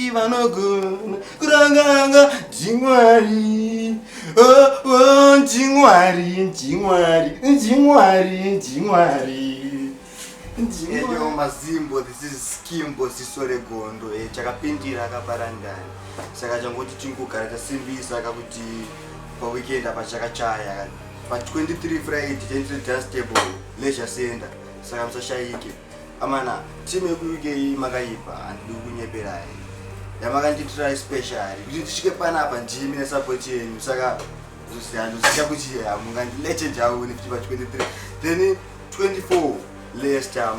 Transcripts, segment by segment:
vazhinji vanogona kuranganga ndimwari. Oh, ndimwari. Eyo mazimbo, this is Skimbo sisore gondo chakapindira akabarandani. Saka changoti chingogara tasimbisa kuti pa weekend apa chakachaya. Pa 23 Friday tendri dustable leisure center. Saka musashayike. Amana team yekuike makaipa andiri kunyeperai. Yamakanditry special. Kuti tisvike panapa ndimi nesupport yenyu. Saka zviya kuti mungandilete jawo nekuti pa 23 then 24 Leicester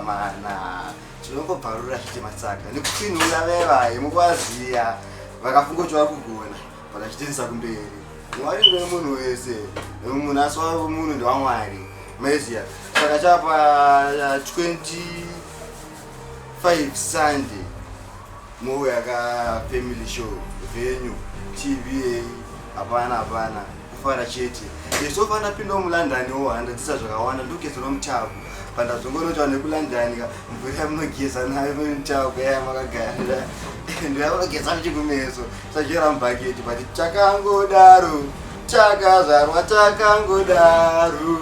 mana tinongobvarura chite matsaka nekupinhura vevaye mukwaziya vakafunga kuti vari kugona vakachitendesa kumberi. Mwari ndemunhu wese munhu asi wavo munhu ndewamwari maiziya. Saka chapa 25 Sunday mouya ka family show venue TV hapana kufara chete. Sofana pindo mulandani handadzisa zvakawanda ndokezo nomutavu pandazongonoti wane kulandani mvura yamunogeza nayo mutavu yaya makagara ndo yamunogeza muchikumeso sachera mubhaketi but chakangodaro chakazvarwa chakangodaro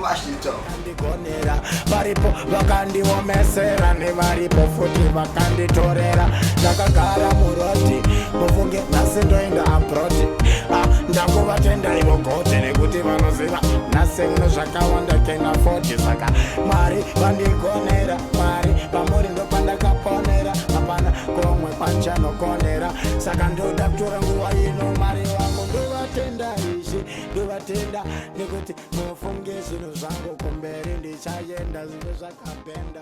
mashito ndigonera varipo vakandiomesera nevaripo futi vakanditorera ndakagara muroti mufunge nhasi ndoenda abroti ndakuvatenda ivogote nekuti vanoziva nhasi muno zvakawanda kena 40 saka mwari vandigonera mwari pamuri ndopandakaponera hapana komwe panchanokonera saka ndoda kutora nguva ino mwari vangu ndovatenda izvi ndovatenda nekuti mufunge zvinhu zvangu kumberi ndichayenda zvinhu zvakapenda